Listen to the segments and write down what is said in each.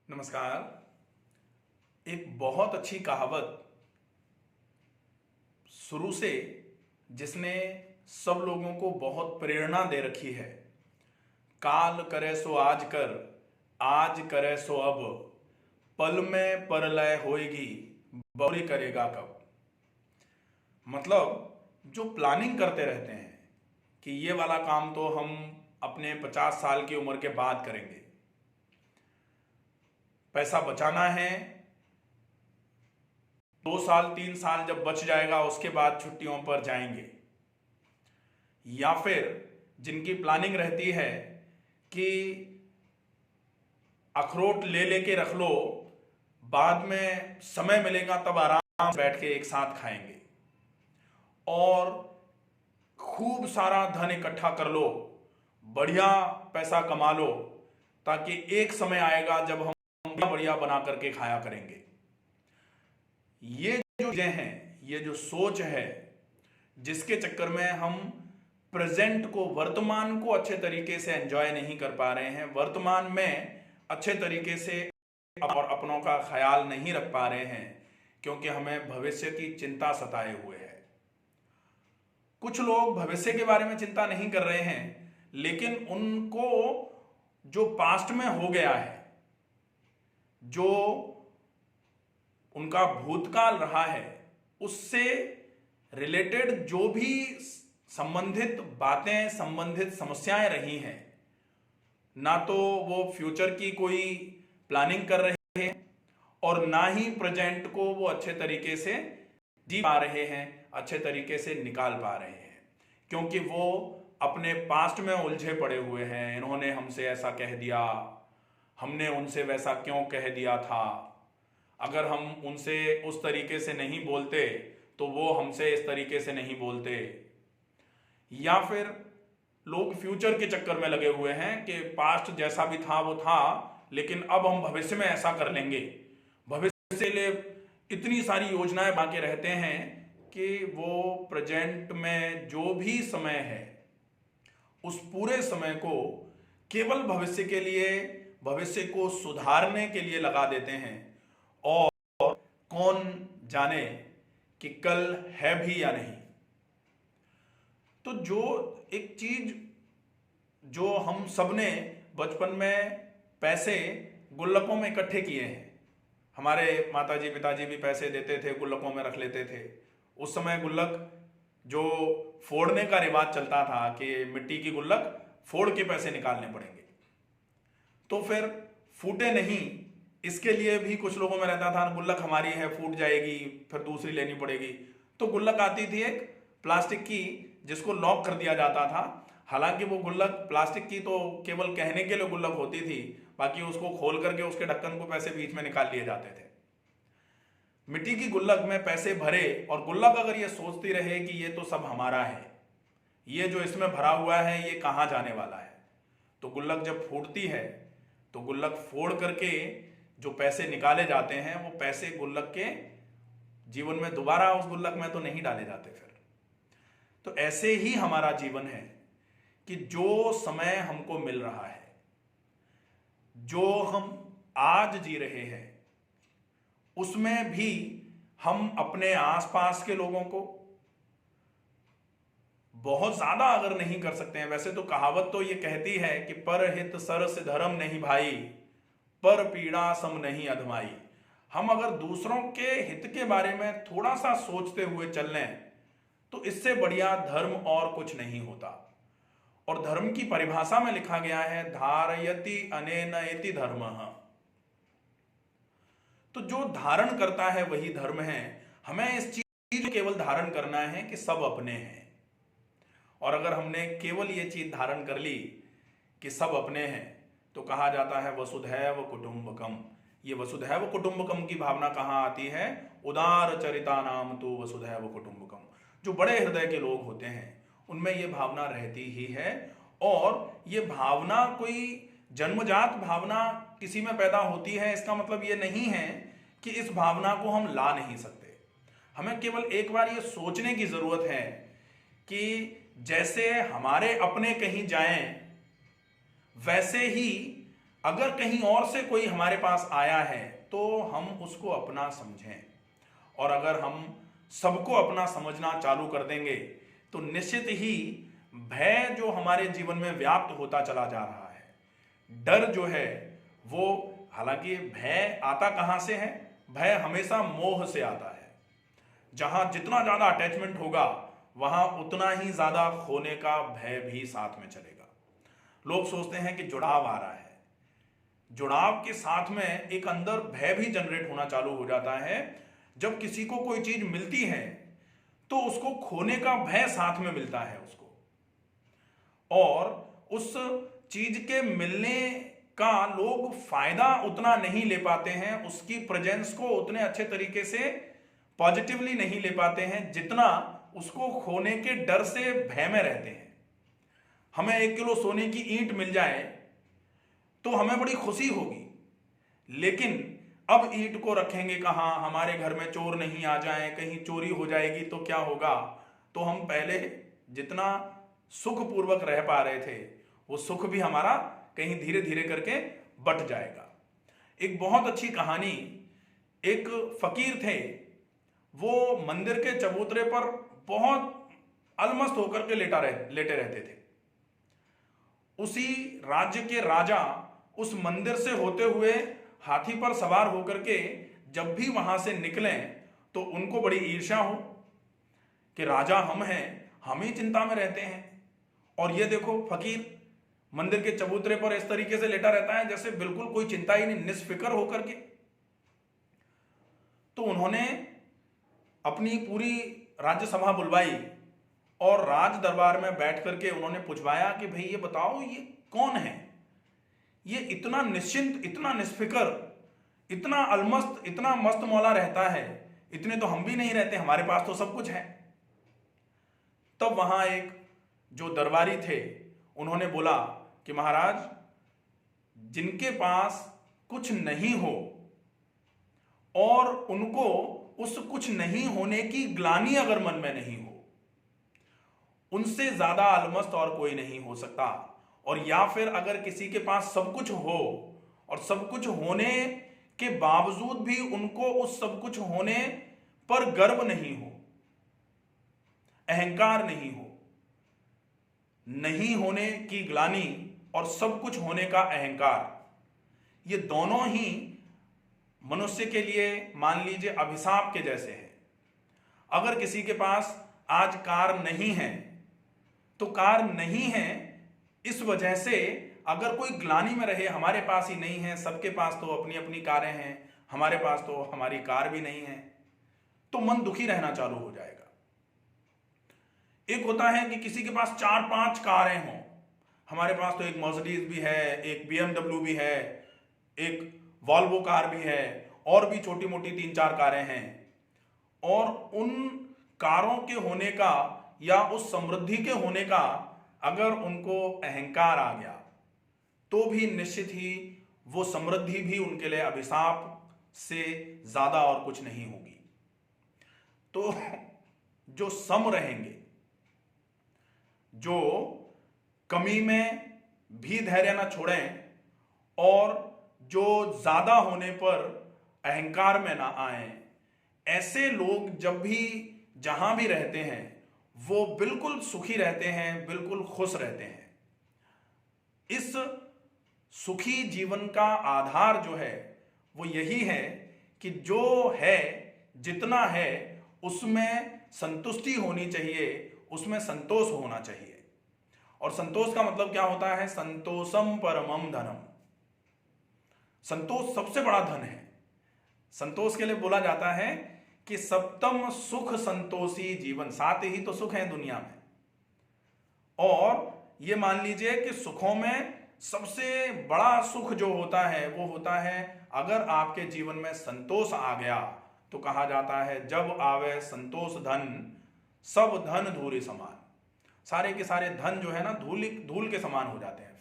नमस्कार। एक बहुत अच्छी कहावत शुरू से जिसने सब लोगों को बहुत प्रेरणा दे रखी है। काल करे सो आज कर, आज करे सो अब, पल में परलय होएगी, बहुरी करेगा कब। मतलब जो प्लानिंग करते रहते हैं कि ये वाला काम तो हम अपने 50 साल की उम्र के बाद करेंगे, पैसा बचाना है, 2 साल 3 साल जब बच जाएगा उसके बाद छुट्टियों पर जाएंगे। या फिर जिनकी प्लानिंग रहती है कि अखरोट ले लेके रख लो, बाद में समय मिलेगा तब आराम से बैठ के एक साथ खाएंगे, और खूब सारा धन इकट्ठा कर लो, बढ़िया पैसा कमा लो, ताकि एक समय आएगा जब हम बढ़िया बना करके खाया करेंगे। ये जो चीजें हैं, ये जो सोच है, जिसके चक्कर में हम प्रेजेंट को, वर्तमान को अच्छे तरीके से एंजॉय नहीं कर पा रहे हैं, वर्तमान में अच्छे तरीके से और अपनों का ख्याल नहीं रख पा रहे हैं, क्योंकि हमें भविष्य की चिंता सताए हुए है। कुछ लोग भविष्य के बारे में चिंता नहीं कर रहे हैं, लेकिन उनको जो पास्ट में हो गया है, जो उनका भूतकाल रहा है, उससे रिलेटेड जो भी संबंधित बातें, संबंधित समस्याएं रही हैं, ना तो वो फ्यूचर की कोई प्लानिंग कर रहे हैं और ना ही प्रेजेंट को वो अच्छे तरीके से जी पा रहे हैं, अच्छे तरीके से निकाल पा रहे हैं, क्योंकि वो अपने पास्ट में उलझे पड़े हुए हैं। इन्होंने हमसे ऐसा कह दिया, हमने उनसे वैसा क्यों कह दिया था, अगर हम उनसे उस तरीके से नहीं बोलते तो वो हमसे इस तरीके से नहीं बोलते। या फिर लोग फ्यूचर के चक्कर में लगे हुए हैं कि पास्ट जैसा भी था वो था, लेकिन अब हम भविष्य में ऐसा कर लेंगे। भविष्य के लिए इतनी सारी योजनाएं बाकी रहते हैं कि वो प्रेजेंट में जो भी समय है उस पूरे समय को केवल भविष्य के लिए, भविष्य को सुधारने के लिए लगा देते हैं, और कौन जाने कि कल है भी या नहीं। तो जो एक चीज जो हम सबने बचपन में पैसे गुल्लकों में इकट्ठे किए हैं, हमारे माताजी पिताजी भी पैसे देते थे, गुल्लकों में रख लेते थे। उस समय गुल्लक जो फोड़ने का रिवाज चलता था कि मिट्टी की गुल्लक फोड़ के पैसे निकालने पड़ेंगे, तो फिर फूटे नहीं, इसके लिए भी कुछ लोगों में रहता था गुल्लक हमारी है, फूट जाएगी, फिर दूसरी लेनी पड़ेगी। तो गुल्लक आती थी एक प्लास्टिक की, जिसको लॉक कर दिया जाता था। हालांकि वो गुल्लक प्लास्टिक की तो केवल कहने के लिए गुल्लक होती थी, बाकी उसको खोल करके उसके ढक्कन को पैसे बीच में निकाल लिए जाते थे। मिट्टी की गुल्लक में पैसे भरे, और गुल्लक अगर ये सोचती रहे कि ये तो सब हमारा है, ये जो इसमें भरा हुआ है ये कहाँ जाने वाला है, तो गुल्लक जब फूटती है तो गुल्लक फोड़ करके जो पैसे निकाले जाते हैं, वो पैसे गुल्लक के जीवन में दोबारा उस गुल्लक में तो नहीं डाले जाते फिर। तो ऐसे ही हमारा जीवन है कि जो समय हमको मिल रहा है, जो हम आज जी रहे हैं, उसमें भी हम अपने आसपास के लोगों को बहुत ज्यादा अगर नहीं कर सकते हैं, वैसे तो कहावत तो ये कहती है कि पर हित सरस धर्म नहीं भाई, पर पीड़ा सम नहीं अधमाई। हम अगर दूसरों के हित के बारे में थोड़ा सा सोचते हुए चल लें तो इससे बढ़िया धर्म और कुछ नहीं होता। और धर्म की परिभाषा में लिखा गया है धारयति अनेन इति धर्मः। तो जो धारण करता है वही धर्म है। हमें इस चीज को केवल धारण करना है कि सब अपने हैं, और अगर हमने केवल ये चीज धारण कर ली कि सब अपने हैं, तो कहा जाता है वसुधैव कुटुंबकम। ये वसुधैव कुटुंबकम की भावना कहाँ आती है? उदार चरिता नाम तो वसुधैव कुटुंबकम। जो बड़े हृदय के लोग होते हैं उनमें ये भावना रहती ही है, और ये भावना कोई जन्मजात भावना किसी में पैदा होती है, इसका मतलब ये नहीं है कि इस भावना को हम ला नहीं सकते। हमें केवल एक बार ये सोचने की जरूरत है कि जैसे हमारे अपने कहीं जाएं, वैसे ही अगर कहीं और से कोई हमारे पास आया है तो हम उसको अपना समझें, और अगर हम सबको अपना समझना चालू कर देंगे तो निश्चित ही भय जो हमारे जीवन में व्याप्त होता चला जा रहा है, डर जो है वो, हालांकि भय आता कहां से है? भय हमेशा मोह से आता है। जहां जितना ज्यादा अटैचमेंट होगा वहां उतना ही ज्यादा खोने का भय भी साथ में चलेगा। लोग सोचते हैं कि जुड़ाव आ रहा है, जुड़ाव के साथ में एक अंदर भय भी जनरेट होना चालू हो जाता है। जब किसी को कोई चीज मिलती है तो उसको खोने का भय साथ में मिलता है उसको, और उस चीज के मिलने का लोग फायदा उतना नहीं ले पाते हैं, उसकी प्रेजेंस को उतने अच्छे तरीके से पॉजिटिवली नहीं ले पाते हैं जितना उसको खोने के डर से भय में रहते हैं। हमें 1 किलो सोने की ईंट मिल जाए तो हमें बड़ी खुशी होगी, लेकिन अब ईंट को रखेंगे कहां? हमारे घर में चोर नहीं आ जाए, कहीं चोरी हो जाएगी तो क्या होगा? तो हम पहले जितना सुखपूर्वक रह पा रहे थे वो सुख भी हमारा कहीं धीरे धीरे करके बट जाएगा। एक बहुत अच्छी कहानी, एक फकीर थे, वो मंदिर के चबूतरे पर बहुत अलमस्त होकर के लेटे रहते थे। उसी राज्य के राजा उस मंदिर से होते हुए हाथी पर सवार होकर के जब भी वहां से निकलें तो उनको बड़ी ईर्ष्या हो कि राजा हम हैं, हम ही चिंता में रहते हैं, और ये देखो फकीर मंदिर के चबूतरे पर इस तरीके से लेटा रहता है जैसे बिल्कुल कोई चिंता ही नहीं, निष्फिक्र होकर के। तो उन्होंने अपनी पूरी राज्यसभा बुलवाई और राज दरबार में बैठ करके उन्होंने पूछवाया कि भाई ये बताओ ये कौन है, ये इतना निश्चिंत, इतना निष्फिक्र, इतना अलमस्त, इतना मस्त मौला रहता है, इतने तो हम भी नहीं रहते, हमारे पास तो सब कुछ है। तब वहां एक जो दरबारी थे उन्होंने बोला कि महाराज, जिनके पास कुछ नहीं हो और उनको उस कुछ नहीं होने की ग्लानि अगर मन में नहीं हो, उनसे ज्यादा अलमस्त और कोई नहीं हो सकता। और या फिर अगर किसी के पास सब कुछ हो और सब कुछ होने के बावजूद भी उनको उस सब कुछ होने पर गर्व नहीं हो, अहंकार नहीं हो, नहीं होने की ग्लानि और सब कुछ होने का अहंकार, ये दोनों ही मनुष्य के लिए मान लीजिए अभिशाप के जैसे हैं। अगर किसी के पास आज कार नहीं है तो कार नहीं है इस वजह से अगर कोई ग्लानि में रहे, हमारे पास ही नहीं है, सबके पास तो अपनी अपनी कारें हैं, हमारे पास तो हमारी कार भी नहीं है, तो मन दुखी रहना चालू हो जाएगा। एक होता है कि किसी के पास 4-5 कारें हों, हमारे पास तो एक मर्सिडीज भी है, एक BMW भी है, एक वॉल्वो कार भी है, और भी छोटी मोटी 3-4 कारें हैं, और उन कारों के होने का या उस समृद्धि के होने का अगर उनको अहंकार आ गया तो भी निश्चित ही वो समृद्धि भी उनके लिए अभिशाप से ज्यादा और कुछ नहीं होगी। तो जो सम रहेंगे, जो कमी में भी धैर्य ना छोड़ें और जो ज्यादा होने पर अहंकार में ना आए, ऐसे लोग जब भी जहां भी रहते हैं वो बिल्कुल सुखी रहते हैं, बिल्कुल खुश रहते हैं। इस सुखी जीवन का आधार जो है वो यही है कि जो है, जितना है उसमें संतुष्टि होनी चाहिए, उसमें संतोष होना चाहिए। और संतोष का मतलब क्या होता है? संतोषम परमम धनम। संतोष सबसे बड़ा धन है। संतोष के लिए बोला जाता है कि सप्तम सुख संतोषी जीवन, 7 ही तो सुख हैं दुनिया में। और ये मान लीजिए कि सुखों में सबसे बड़ा सुख जो होता है वो होता है अगर आपके जीवन में संतोष आ गया तो कहा जाता है जब आवे संतोष धन सब धन धूरी समान। सारे के सारे धन जो है ना धूल के समान हो जाते हैं।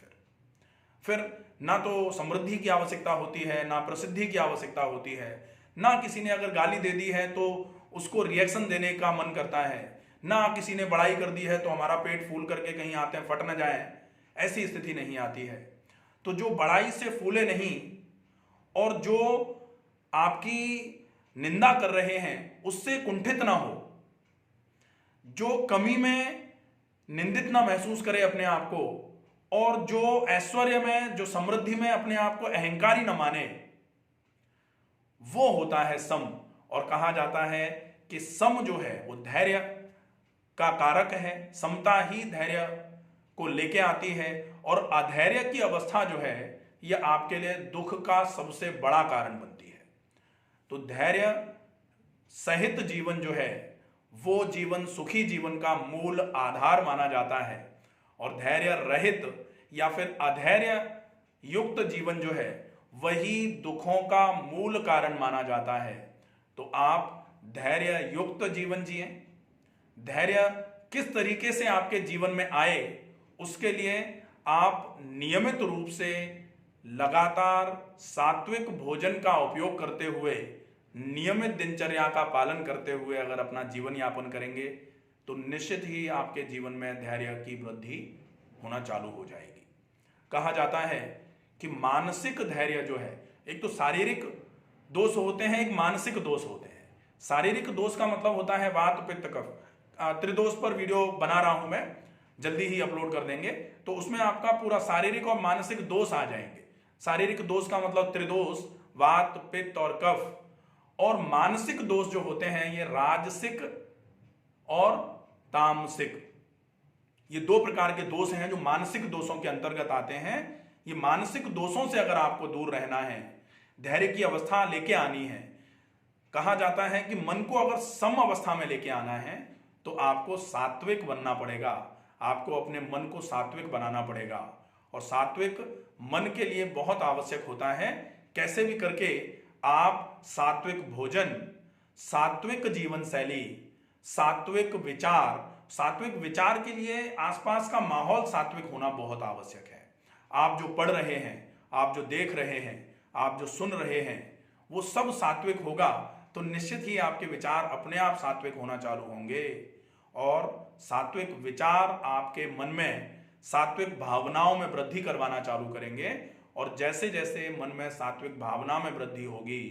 फिर ना तो समृद्धि की आवश्यकता होती है, ना प्रसिद्धि की आवश्यकता होती है, ना किसी ने अगर गाली दे दी है तो उसको रिएक्शन देने का मन करता है, ना किसी ने बड़ाई कर दी है तो हमारा पेट फूल करके कहीं आते हैं फट न जाए, ऐसी स्थिति नहीं आती है। तो जो बड़ाई से फूले नहीं और जो आपकी निंदा कर रहे हैं उससे कुंठित ना हो, जो कमी में निंदित ना महसूस करे अपने आप को, और जो ऐश्वर्य में, जो समृद्धि में अपने आप को अहंकारी न माने, वो होता है सम। और कहा जाता है कि सम जो है वो धैर्य का कारक है, समता ही धैर्य को लेके आती है। और अधैर्य की अवस्था जो है यह आपके लिए दुख का सबसे बड़ा कारण बनती है। तो धैर्य सहित जीवन जो है वो जीवन सुखी जीवन का मूल आधार माना जाता है, और धैर्य रहित या फिर अधैर्य युक्त जीवन जो है वही दुखों का मूल कारण माना जाता है। तो आप धैर्य युक्त जीवन जिए। धैर्य किस तरीके से आपके जीवन में आए, उसके लिए आप नियमित रूप से लगातार सात्विक भोजन का उपयोग करते हुए, नियमित दिनचर्या का पालन करते हुए अगर अपना जीवन यापन करेंगे तो निश्चित ही आपके जीवन में धैर्य की वृद्धि होना चालू हो जाएगी। कहा जाता है कि मानसिक धैर्य जो है, एक तो शारीरिक दोष होते हैं, एक मानसिक दोष होते हैं। शारीरिक दोष का मतलब होता है वात पित्त कफ। त्रिदोष पर वीडियो बना रहा हूं मैं, जल्दी ही अपलोड कर देंगे, तो उसमें आपका पूरा शारीरिक और मानसिक दोष आ जाएंगे। शारीरिक दोष का मतलब त्रिदोष, वात पित्त और कफ। और मानसिक दोष जो होते हैं ये राजसिक और तामसिक, ये दो प्रकार के दोष हैं जो मानसिक दोषों के अंतर्गत आते हैं। ये मानसिक दोषों से अगर आपको दूर रहना है, धैर्य की अवस्था लेके आनी है, कहा जाता है कि मन को अगर सम अवस्था में लेके आना है तो आपको सात्विक बनना पड़ेगा। आपको अपने मन को सात्विक बनाना पड़ेगा, और सात्विक मन के लिए बहुत आवश्यक होता है। कैसे भी करके आप सात्विक भोजन, सात्विक जीवन शैली, सात्विक विचार के लिए आसपास का माहौल सात्विक होना बहुत आवश्यक है। आप जो पढ़ रहे हैं, आप जो देख रहे हैं, आप जो सुन रहे हैं, वो सब सात्विक होगा तो निश्चित ही आपके विचार अपने आप सात्विक होना चालू होंगे, और सात्विक विचार आपके मन में सात्विक भावनाओं में वृद्धि करवाना चालू करेंगे। और जैसे जैसे मन में सात्विक भावना में वृद्धि होगी,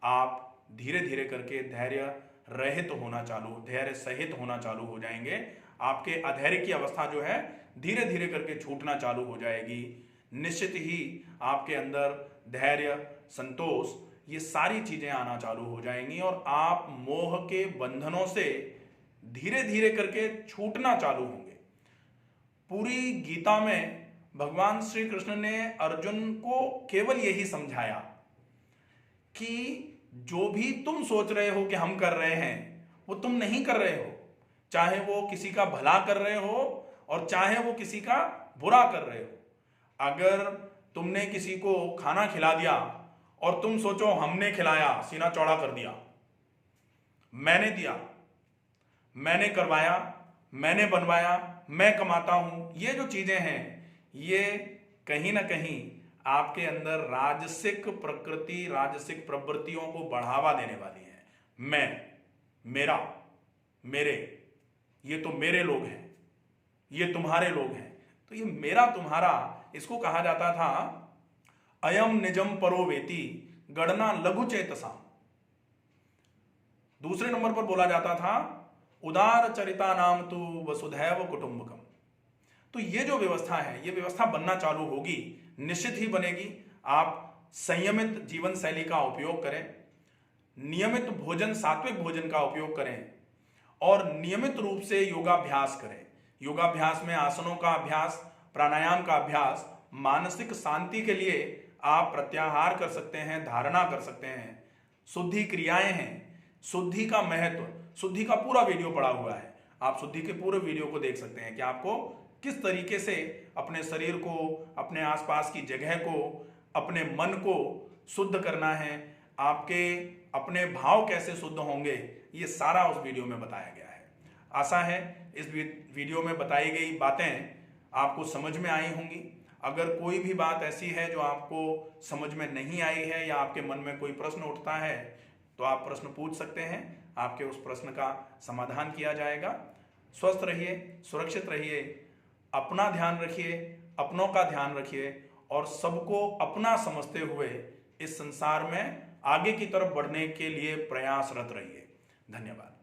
आप धीरे धीरे करके धैर्य रहित होना चालू, धैर्य सहित होना चालू हो जाएंगे। आपके अधैर्य की अवस्था जो है धीरे धीरे करके छूटना चालू हो जाएगी। निश्चित ही आपके अंदर धैर्य, संतोष, ये सारी चीजें आना चालू हो जाएंगी, और आप मोह के बंधनों से धीरे धीरे करके छूटना चालू होंगे। पूरी गीता में भगवान श्री कृष्ण ने अर्जुन को केवल यही समझाया कि जो भी तुम सोच रहे हो कि हम कर रहे हैं वो तुम नहीं कर रहे हो, चाहे वो किसी का भला कर रहे हो और चाहे वो किसी का बुरा कर रहे हो। अगर तुमने किसी को खाना खिला दिया और तुम सोचो हमने खिलाया, सीना चौड़ा कर दिया, मैंने दिया, मैंने करवाया, मैंने बनवाया, मैं कमाता हूं, ये जो चीजें हैं ये कहीं ना कहीं आपके अंदर राजसिक प्रकृति, राजसिक प्रवृत्तियों को बढ़ावा देने वाली है। मैं, मेरा, मेरे, ये तो मेरे लोग हैं, ये तुम्हारे लोग हैं। तो ये मेरा तुम्हारा, इसको कहा जाता था अयम निजम परो वेति गणना लघु चेतसा। दूसरे नंबर पर बोला जाता था उदार चरिता नाम तु वसुधैव कुटुंबकम। तो ये जो व्यवस्था है, ये व्यवस्था बनना चालू होगी, निश्चित ही बनेगी। आप संयमित जीवन शैली का उपयोग करें, नियमित भोजन, सात्विक भोजन का उपयोग करें, और नियमित रूप से योगाभ्यास करें। योगाभ्यास में आसनों का अभ्यास, प्राणायाम का अभ्यास, मानसिक शांति के लिए आप प्रत्याहार कर सकते हैं, धारणा कर सकते हैं। शुद्धि क्रियाएं हैं, शुद्धि का महत्व, शुद्धि का पूरा वीडियो पड़ा हुआ है, आप शुद्धि के पूरे वीडियो को देख सकते हैं कि आपको किस तरीके से अपने शरीर को, अपने आसपास की जगह को, अपने मन को शुद्ध करना है, आपके अपने भाव कैसे शुद्ध होंगे, ये सारा उस वीडियो में बताया गया है। आशा है इस वीडियो में बताई गई बातें आपको समझ में आई होंगी। अगर कोई भी बात ऐसी है जो आपको समझ में नहीं आई है या आपके मन में कोई प्रश्न उठता है तो आप प्रश्न पूछ सकते हैं, आपके उस प्रश्न का समाधान किया जाएगा। स्वस्थ रहिए, सुरक्षित रहिए, अपना ध्यान रखिए, अपनों का ध्यान रखिए, और सबको अपना समझते हुए इस संसार में आगे की तरफ बढ़ने के लिए प्रयासरत रहिए। धन्यवाद।